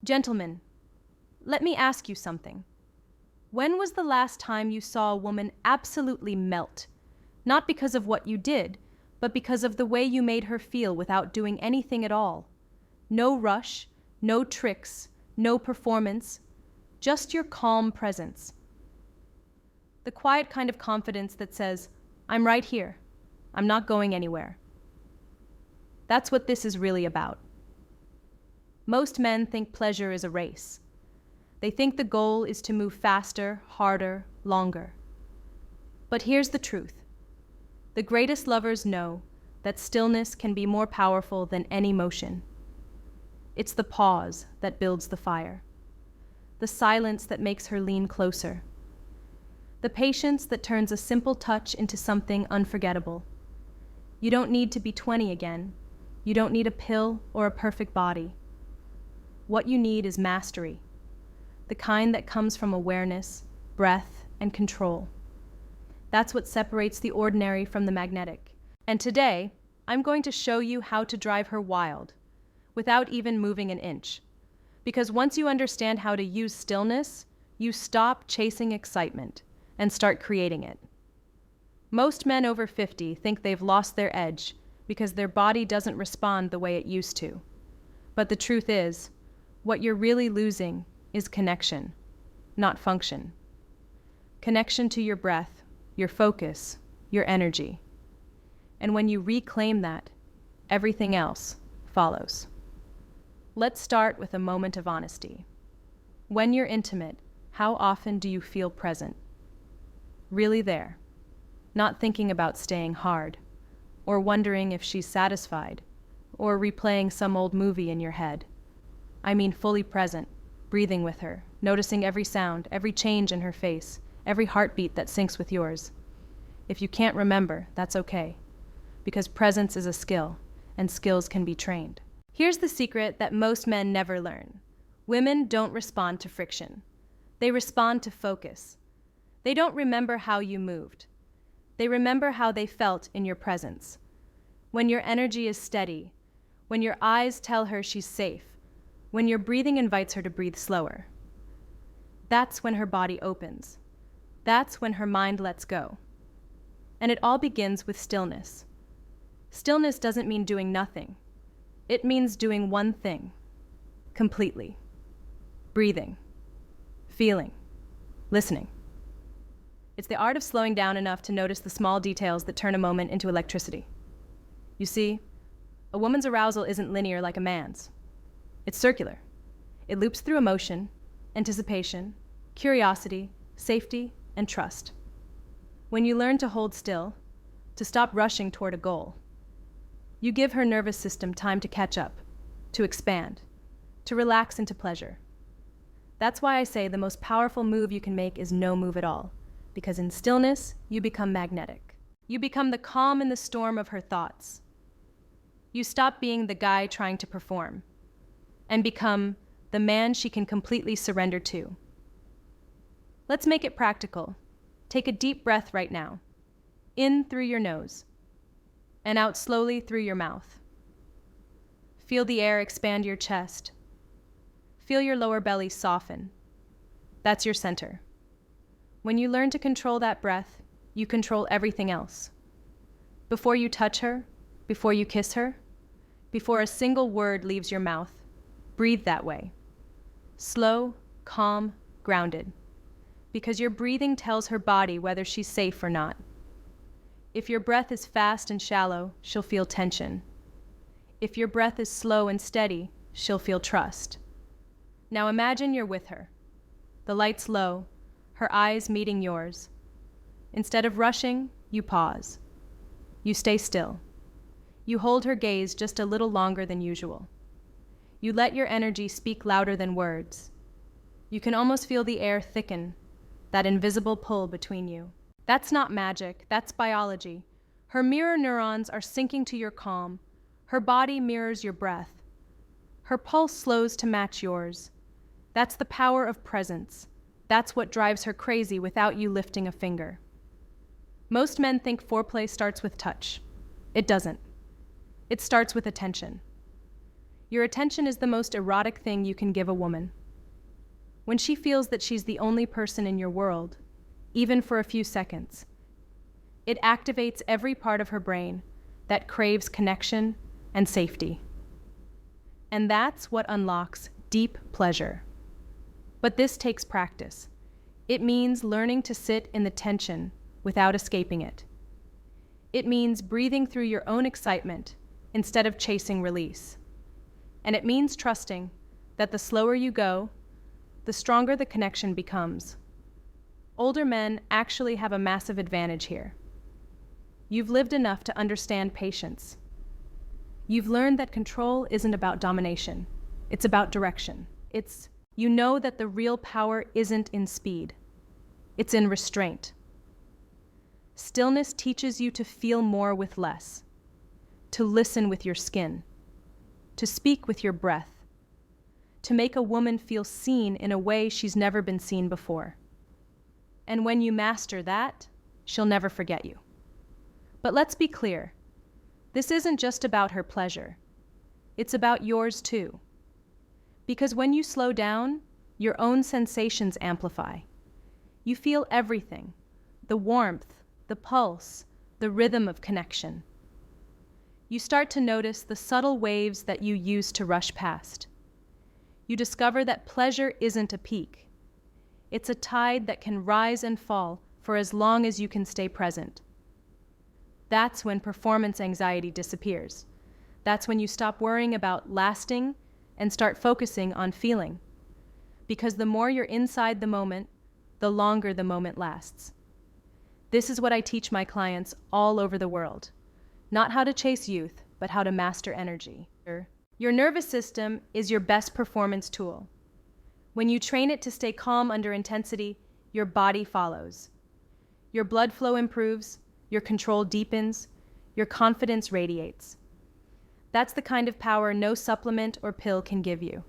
Gentlemen, let me ask you something. When was the last time you saw a woman absolutely melt? Not because of what you did, but because of the way you made her feel without doing anything at all. No rush, no tricks, no performance, just your calm presence. The quiet kind of confidence that says, I'm right here. I'm not going anywhere. That's what this is really about. Most men think pleasure is a race. They think the goal is to move faster, harder, longer. But here's the truth. The greatest lovers know that stillness can be more powerful than any motion. It's the pause that builds the fire, the silence that makes her lean closer, the patience that turns a simple touch into something unforgettable. You don't need to be 20 again. You don't need a pill or a perfect body. What you need is mastery, the kind that comes from awareness, breath, and control. That's what separates the ordinary from the magnetic. And today, I'm going to show you how to drive her wild, without even moving an inch. Because once you understand how to use stillness, you stop chasing excitement and start creating it. Most men over 50 think they've lost their edge because their body doesn't respond the way it used to. But the truth is, what you're really losing is connection, not function. Connection to your breath, your focus, your energy. And when you reclaim that, everything else follows. Let's start with a moment of honesty. When you're intimate, how often do you feel present? Really there, not thinking about staying hard, or wondering if she's satisfied, or replaying some old movie in your head. I mean fully present, breathing with her, noticing every sound, every change in her face, every heartbeat that syncs with yours. If you can't remember, that's okay, because presence is a skill, and skills can be trained. Here's the secret that most men never learn. Women don't respond to friction. They respond to focus. They don't remember how you moved. They remember how they felt in your presence. When your energy is steady, when your eyes tell her she's safe, when your breathing invites her to breathe slower. That's when her body opens. That's when her mind lets go. And it all begins with stillness. Stillness doesn't mean doing nothing. It means doing one thing, completely. Breathing, feeling, listening. It's the art of slowing down enough to notice the small details that turn a moment into electricity. You see, a woman's arousal isn't linear like a man's. It's circular. It loops through emotion, anticipation, curiosity, safety, and trust. When you learn to hold still, to stop rushing toward a goal, you give her nervous system time to catch up, to expand, to relax into pleasure. That's why I say the most powerful move you can make is no move at all, because in stillness, you become magnetic. You become the calm in the storm of her thoughts. You stop being the guy trying to perform, and become the man she can completely surrender to. Let's make it practical. Take a deep breath right now. In through your nose, and out slowly through your mouth. Feel the air expand your chest. Feel your lower belly soften. That's your center. When you learn to control that breath, you control everything else. Before you touch her, before you kiss her, before a single word leaves your mouth, breathe that way. Slow, calm, grounded. Because your breathing tells her body whether she's safe or not. If your breath is fast and shallow, she'll feel tension. If your breath is slow and steady, she'll feel trust. Now imagine you're with her. The light's low, her eyes meeting yours. Instead of rushing, you pause. You stay still. You hold her gaze just a little longer than usual. You let your energy speak louder than words. You can almost feel the air thicken, that invisible pull between you. That's not magic, that's biology. Her mirror neurons are syncing to your calm. Her body mirrors your breath. Her pulse slows to match yours. That's the power of presence. That's what drives her crazy without you lifting a finger. Most men think foreplay starts with touch. It doesn't. It starts with attention. Your attention is the most erotic thing you can give a woman. When she feels that she's the only person in your world, even for a few seconds, it activates every part of her brain that craves connection and safety. And that's what unlocks deep pleasure. But this takes practice. It means learning to sit in the tension without escaping it. It means breathing through your own excitement instead of chasing release. And it means trusting that the slower you go, the stronger the connection becomes. Older men actually have a massive advantage here. You've lived enough to understand patience. You've learned that control isn't about domination. It's about direction. You know that the real power isn't in speed. It's in restraint. Stillness teaches you to feel more with less, to listen with your skin, to speak with your breath, to make a woman feel seen in a way she's never been seen before. And when you master that, she'll never forget you. But let's be clear, this isn't just about her pleasure. It's about yours too. Because when you slow down, your own sensations amplify. You feel everything, the warmth, the pulse, the rhythm of connection. You start to notice the subtle waves that you used to rush past. You discover that pleasure isn't a peak. It's a tide that can rise and fall for as long as you can stay present. That's when performance anxiety disappears. That's when you stop worrying about lasting and start focusing on feeling. Because the more you're inside the moment, the longer the moment lasts. This is what I teach my clients all over the world. Not how to chase youth, but how to master energy. Your nervous system is your best performance tool. When you train it to stay calm under intensity, your body follows. Your blood flow improves, your control deepens, your confidence radiates. That's the kind of power no supplement or pill can give you.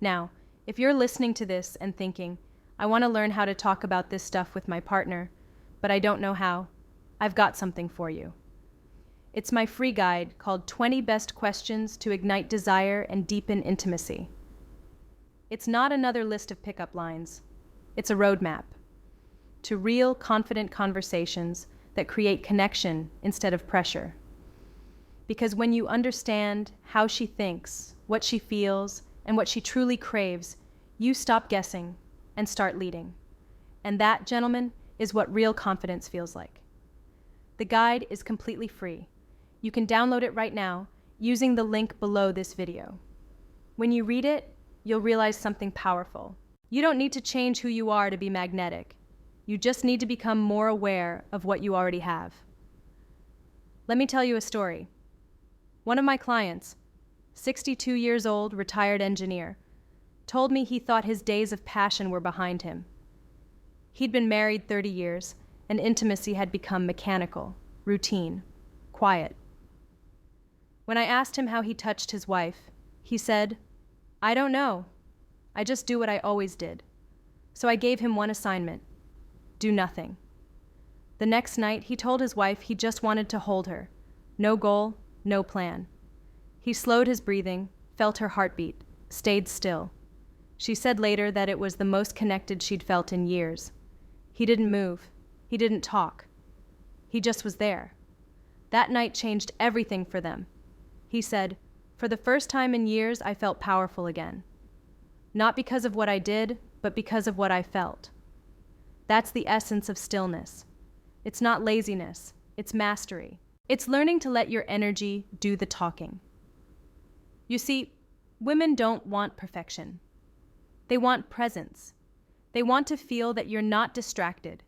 Now, if you're listening to this and thinking, I want to learn how to talk about this stuff with my partner, but I don't know how, I've got something for you. It's my free guide called 20 Best Questions to Ignite Desire and Deepen Intimacy. It's not another list of pickup lines. It's a roadmap to real, confident conversations that create connection instead of pressure. Because when you understand how she thinks, what she feels, and what she truly craves, you stop guessing and start leading. And that, gentlemen, is what real confidence feels like. The guide is completely free. You can download it right now using the link below this video. When you read it, you'll realize something powerful. You don't need to change who you are to be magnetic. You just need to become more aware of what you already have. Let me tell you a story. One of my clients, 62 years old, retired engineer, told me he thought his days of passion were behind him. He'd been married 30 years, and intimacy had become mechanical, routine, quiet. When I asked him how he touched his wife, he said, "I don't know. I just do what I always did." So I gave him one assignment: do nothing. The next night, he told his wife he just wanted to hold her. No goal, no plan. He slowed his breathing, felt her heartbeat, stayed still. She said later that it was the most connected she'd felt in years. He didn't move. He didn't talk. He just was there. That night changed everything for them. He said, "For the first time in years, I felt powerful again. Not because of what I did, but because of what I felt." That's the essence of stillness. It's not laziness, it's mastery. It's learning to let your energy do the talking. You see, women don't want perfection. They want presence. They want to feel that you're not distracted,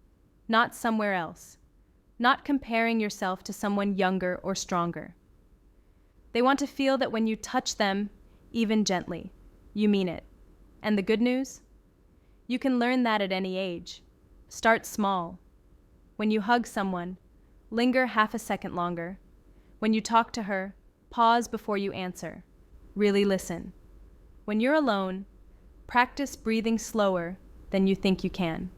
not somewhere else, not comparing yourself to someone younger or stronger. They want to feel that when you touch them, even gently, you mean it. And the good news? You can learn that at any age. Start small. When you hug someone, linger half a second longer. When you talk to her, pause before you answer. Really listen. When you're alone, practice breathing slower than you think you can.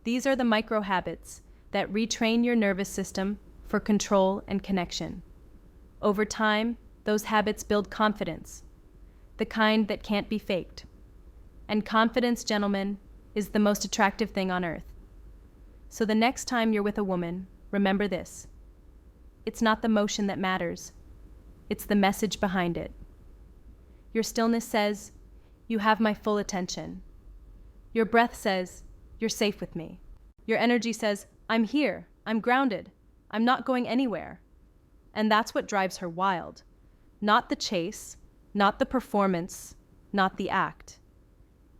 These are the micro habits that retrain your nervous system for control and connection. Over time, those habits build confidence, the kind that can't be faked. And confidence, gentlemen, is the most attractive thing on earth. So the next time you're with a woman, remember this. It's not the motion that matters. It's the message behind it. Your stillness says, "You have my full attention." Your breath says, "You're safe with me." Your energy says, "I'm here. I'm grounded. I'm not going anywhere." And that's what drives her wild. Not the chase, not the performance, not the act.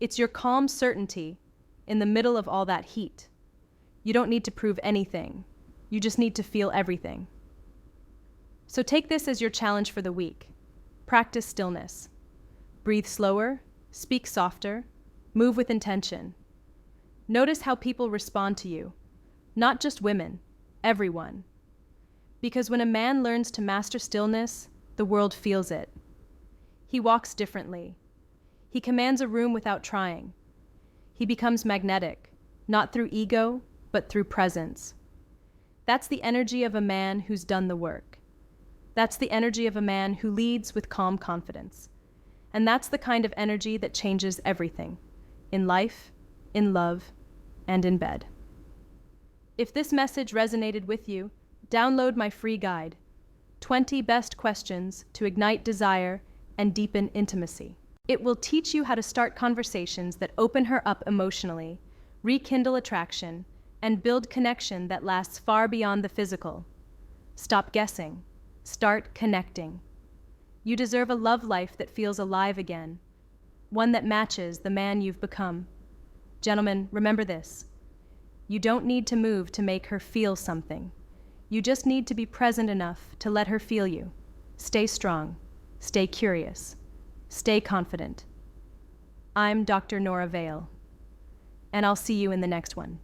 It's your calm certainty in the middle of all that heat. You don't need to prove anything. You just need to feel everything. So take this as your challenge for the week. Practice stillness. Breathe slower, speak softer, move with intention. Notice how people respond to you. Not just women, everyone. Because when a man learns to master stillness, the world feels it. He walks differently. He commands a room without trying. He becomes magnetic, not through ego, but through presence. That's the energy of a man who's done the work. That's the energy of a man who leads with calm confidence. And that's the kind of energy that changes everything, in life, in love, and in bed. If this message resonated with you, download my free guide, 20 Best Questions to Ignite Desire and Deepen Intimacy. It will teach you how to start conversations that open her up emotionally, rekindle attraction, and build connection that lasts far beyond the physical. Stop guessing. Start connecting. You deserve a love life that feels alive again, one that matches the man you've become. Gentlemen, remember this. You don't need to move to make her feel something. You just need to be present enough to let her feel you. Stay strong. Stay curious. Stay confident. I'm Dr. Nora Vale, and I'll see you in the next one.